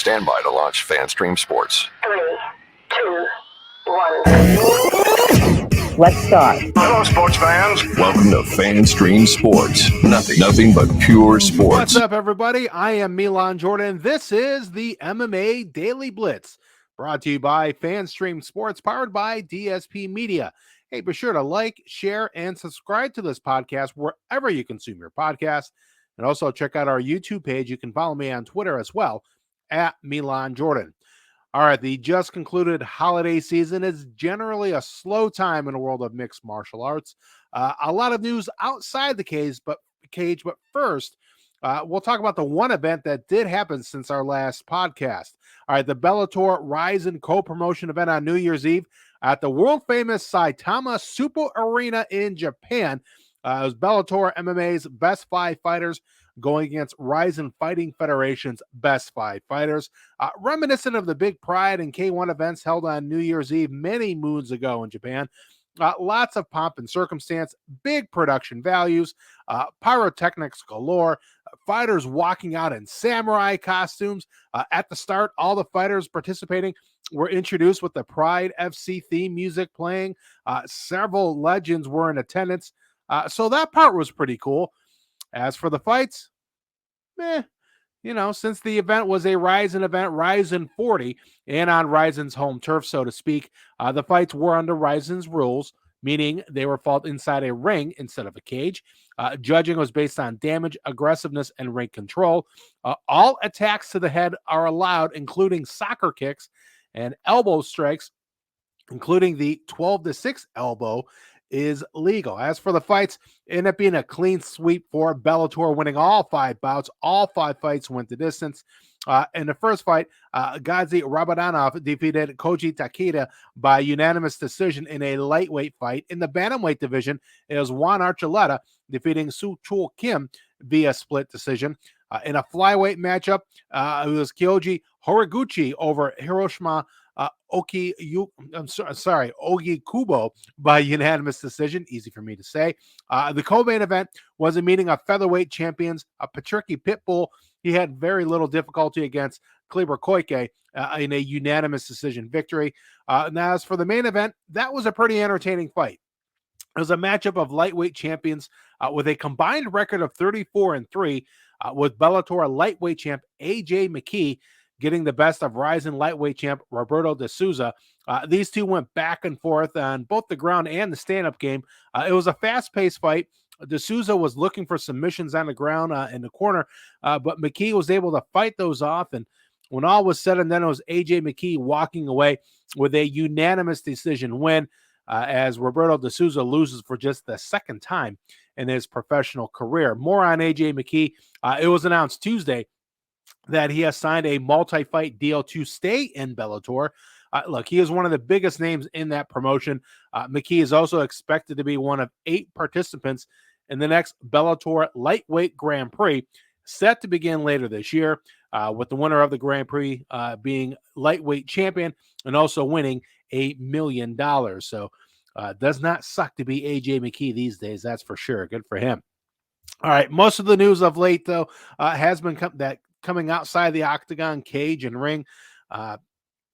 Stand by to launch FanStream Sports. 3, 2, 1. Let's start. Hello, sports fans. Welcome to FanStream Sports. Nothing but pure sports. What's up, everybody? I am Milan Jordan. This is the MMA Daily Blitz, brought to you by FanStream Sports, powered by DSP Media. Hey, be sure to like, share, and subscribe to this podcast wherever you consume your podcast. And also check out our YouTube page. You can follow me on Twitter as well, at Milan Jordan. All right, the just concluded holiday season is generally a slow time in the world of mixed martial arts. A lot of news outside the cage, but first, we'll talk about the one event that did happen since our last podcast. All right, the Bellator Rizin co-promotion event on New Year's Eve at the world-famous Saitama Super Arena in Japan. It was Bellator MMA's best 5 fighters going against Rizin Fighting Federation's best 5 fighters. Reminiscent of the big Pride and K1 events held on New Year's Eve many moons ago in Japan. Lots of pomp and circumstance, big production values, pyrotechnics galore, fighters walking out in samurai costumes. At the start, all the fighters participating were introduced with the Pride FC theme music playing. Several legends were in attendance. So that part was pretty cool. As for the fights, since the event was a Rizin event, Rizin 40, and on Rizin's home turf, so to speak, the fights were under Rizin's rules, meaning they were fought inside a ring instead of a cage. Judging was based on damage, aggressiveness, and ring control. All attacks to the head are allowed, including soccer kicks and elbow strikes, including the 12-6 elbow, is legal. As for the fights, it ended up being a clean sweep for Bellator, winning all 5 bouts. All 5 fights went the distance. In the first fight, Gazi Rabadanov defeated Koji Takeda by unanimous decision in a lightweight fight. In the bantamweight division, it was Juan Archuleta defeating Soo Chul Kim via split decision. In a flyweight matchup, it was Kyoji Horiguchi over Hiroshima Ogi Kubo by unanimous decision. Easy for me to say. The co-main event was a meeting of featherweight champions. Patricky Pitbull, he had very little difficulty against Kleber Koike in a unanimous decision victory. Now, as for the main event, that was a pretty entertaining fight. It was a matchup of lightweight champions with a combined record of 34-3, with Bellator lightweight champ AJ McKee getting the best of Rizin lightweight champ Roberto de Souza. These two went back and forth on both the ground and the stand-up game. It was a fast-paced fight. De Souza was looking for submissions on the ground in the corner, but McKee was able to fight those off. And when all was said and done, it was AJ McKee walking away with a unanimous decision win, as Roberto de Souza loses for just the second time in his professional career. More on AJ McKee. It was announced Tuesday that he has signed a multi-fight deal to stay in Bellator. Look, he is one of the biggest names in that promotion. McKee is also expected to be one of 8 participants in the next Bellator Lightweight Grand Prix, set to begin later this year, with the winner of the Grand Prix being lightweight champion and also winning $1 million. So does not suck to be AJ McKee these days, that's for sure. Good for him. All right, most of the news of late, though, has been coming outside the octagon, cage, and ring.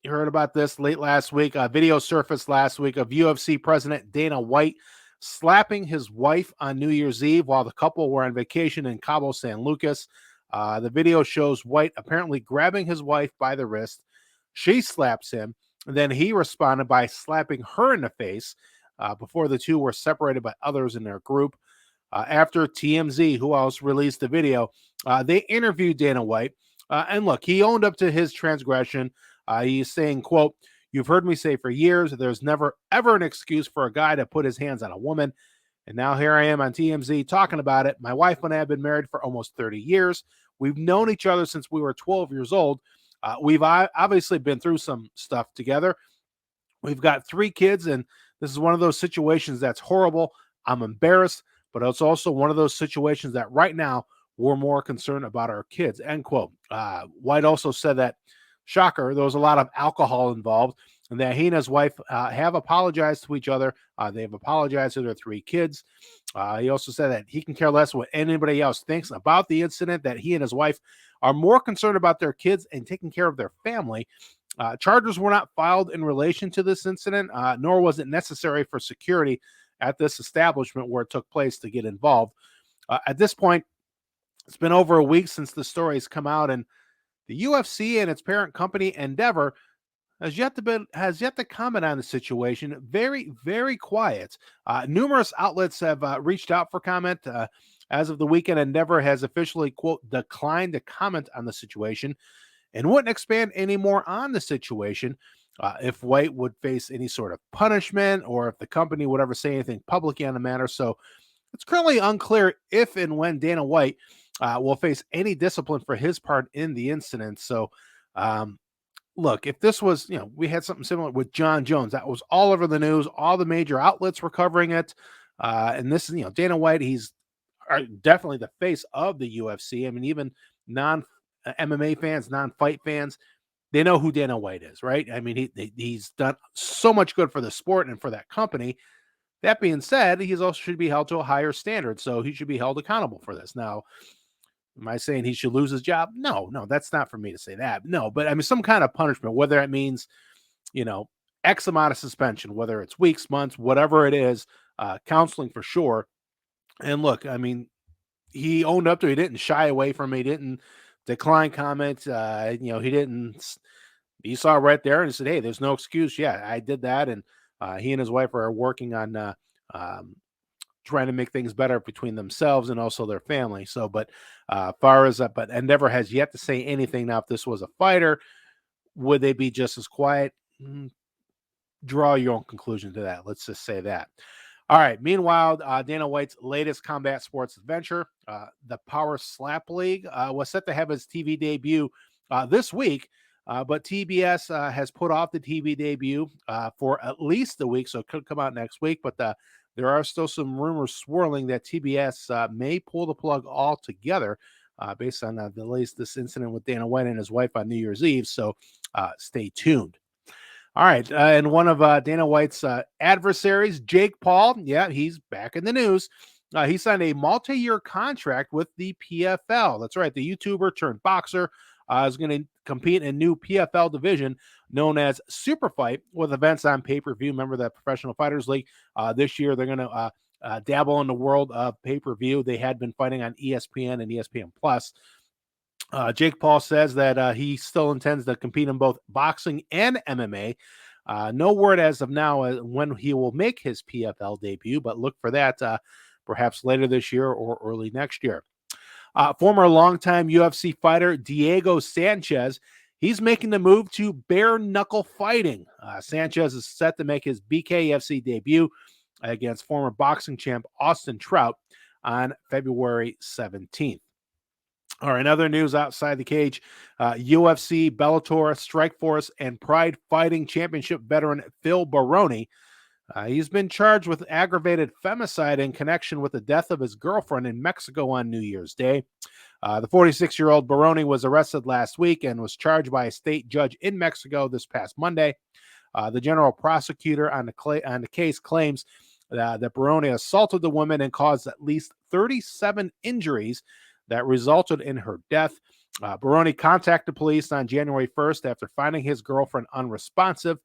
You heard about this late last week. Video surfaced last week of UFC President Dana White slapping his wife on New Year's Eve while the couple were on vacation in Cabo San Lucas. The video shows White apparently grabbing his wife by the wrist. She slaps him, and then he responded by slapping her in the face before the two were separated by others in their group. After TMZ, who else released the video, they interviewed Dana White. And look, he owned up to his transgression. He's saying, quote, "You've heard me say for years, there's never, ever an excuse for a guy to put his hands on a woman. And now here I am on TMZ talking about it. My wife and I have been married for almost 30 years. We've known each other since we were 12 years old. We've obviously been through some stuff together. We've got 3 kids, and this is one of those situations that's horrible. I'm embarrassed, but it's also one of those situations that right now we're more concerned about our kids," end quote. White also said that, shocker, there was a lot of alcohol involved, and that he and his wife have apologized to each other. They've apologized to their 3 kids. He also said that he can care less what anybody else thinks about the incident, that he and his wife are more concerned about their kids and taking care of their family. Charges were not filed in relation to this incident, nor was it necessary for security at this establishment where it took place to get involved. At this point, it's been over a week since the story has come out, and the UFC and its parent company Endeavor has yet to comment on the situation. Very, very quiet. Numerous outlets have reached out for comment. As of the weekend, Endeavor has officially, quote, declined to comment on the situation and wouldn't expand any more on the situation if White would face any sort of punishment or if the company would ever say anything publicly on the matter. So it's currently unclear if and when Dana White will face any discipline for his part in the incident. So, look, if this was, we had something similar with John Jones, that was all over the news. All the major outlets were covering it. And this is, Dana White, he's definitely the face of the UFC. I mean, even non MMA fans, non fight fans, they know who Dana White is, right? I mean, he's done so much good for the sport and for that company. That being said, he also should be held to a higher standard. So he should be held accountable for this. Now, am I saying he should lose his job? No, that's not for me to say that. No, but I mean, some kind of punishment, whether it means, X amount of suspension, whether it's weeks, months, whatever it is, counseling for sure. And look, I mean, he owned up to it. He didn't shy away from it. He didn't decline comments. He didn't, he saw it right there and said, hey, there's no excuse. Yeah, I did that. And he and his wife are working on trying to make things better between themselves and also their family. So, but far as that, but Endeavor has yet to say anything. Now, if this was a fighter, would they be just as quiet? Draw your own conclusion to that. Let's just say that. All right. Meanwhile, Dana White's latest combat sports adventure, the Power Slap League, was set to have its TV debut this week, but TBS has put off the TV debut for at least a week, so it could come out next week. But there are still some rumors swirling that TBS may pull the plug altogether based on the latest this incident with Dana White and his wife on New Year's Eve. So stay tuned. All right. And one of Dana White's adversaries, Jake Paul, he's back in the news. He signed a multi-year contract with the PFL. That's right. The YouTuber turned boxer is going to compete in a new PFL division known as Super Fight with events on pay-per-view. Remember that Professional Fighters League? This year, they're going to dabble in the world of pay-per-view. They had been fighting on ESPN and ESPN Plus. Jake Paul says that he still intends to compete in both boxing and MMA. No word as of now when he will make his PFL debut, but look for that perhaps later this year or early next year. Former longtime UFC fighter Diego Sanchez, he's making the move to bare knuckle fighting. Sanchez is set to make his BKFC debut against former boxing champ Austin Trout on February 17th. All right, other news outside the cage, UFC, Bellator, Strikeforce, and Pride Fighting Championship veteran Phil Baroni. He's been charged with aggravated femicide in connection with the death of his girlfriend in Mexico on New Year's Day. The 46-year-old Baroni was arrested last week and was charged by a state judge in Mexico this past Monday. The general prosecutor on the case claims that Baroni assaulted the woman and caused at least 37 injuries that resulted in her death. Baroni contacted police on January 1st after finding his girlfriend unresponsive.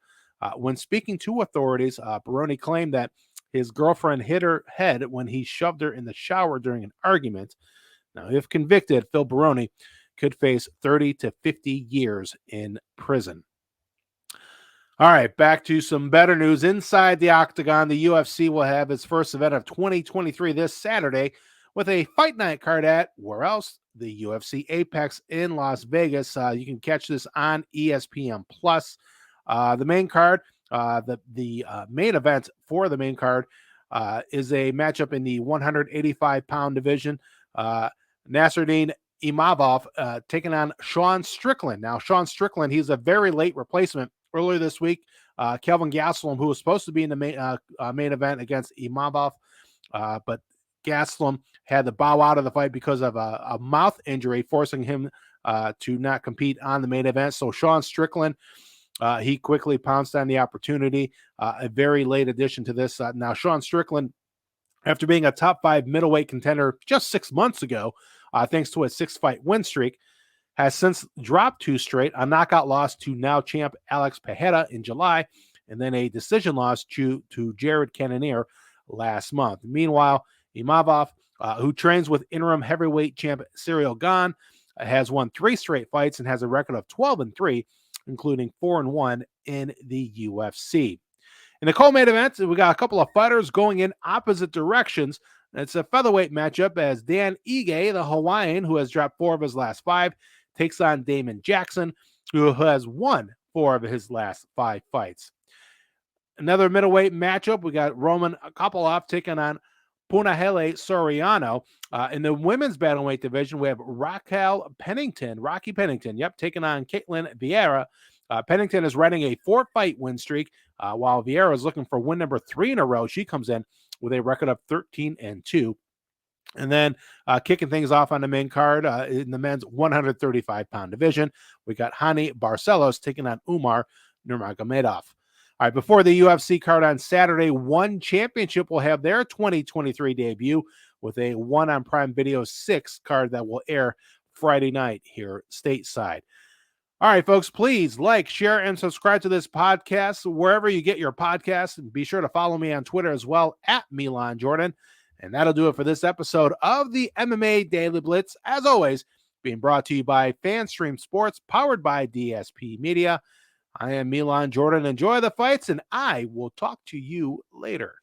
When speaking to authorities, Baroni claimed that his girlfriend hit her head when he shoved her in the shower during an argument. Now, if convicted, Phil Baroni could face 30 to 50 years in prison. All right, back to some better news. Inside the octagon, the UFC will have its first event of 2023 this Saturday with a fight night card at, where else? The UFC Apex in Las Vegas. You can catch this on ESPN Plus. The main card, the main event for the main card is a matchup in the 185-pound division. Nasruddin Imavov taking on Sean Strickland. Now, Sean Strickland, he's a very late replacement. Earlier this week, Kelvin Gastelum, who was supposed to be in the main event against Imavov, but Gastelum had to bow out of the fight because of a mouth injury, forcing him to not compete on the main event. So Sean Strickland, he quickly pounced on the opportunity. A very late addition to this. Now, Sean Strickland, after being a top 5 middleweight contender just 6 months ago, thanks to a 6-fight win streak, has since dropped 2 straight, a knockout loss to now champ Alex Pereira in July, and then a decision loss to Jared Cannonier last month. Meanwhile, Imavov, who trains with interim heavyweight champ Cyril Gane, has won 3 straight fights and has a record of 12-3, including 4-1 in the UFC. In the co-main event, we got a couple of fighters going in opposite directions. It's a featherweight matchup as Dan Ige, the Hawaiian, who has dropped 4 of his last 5, takes on Damon Jackson, who has won 4 of his last 5 fights. Another middleweight matchup, we got Roman Kopylov taking on Punahele Soriano. In the women's bantamweight division, we have Rocky Pennington, taking on Caitlin Vieira. Pennington is running a 4-fight win streak, while Vieira is looking for win number 3 in a row. She comes in with a record of 13-2. And then kicking things off on the main card in the men's 135-pound division, we got Hani Barcelos taking on Umar Nurmagomedov. All right, before the UFC card on Saturday, One Championship will have their 2023 debut with a One on Prime Video 6 card that will air Friday night here stateside. All right, folks, please like, share, and subscribe to this podcast wherever you get your podcasts. And be sure to follow me on Twitter as well, at Milan Jordan. And that'll do it for this episode of the MMA Daily Blitz. As always, being brought to you by FanStream Sports, powered by DSP Media. I am Milan Jordan. Enjoy the fights, and I will talk to you later.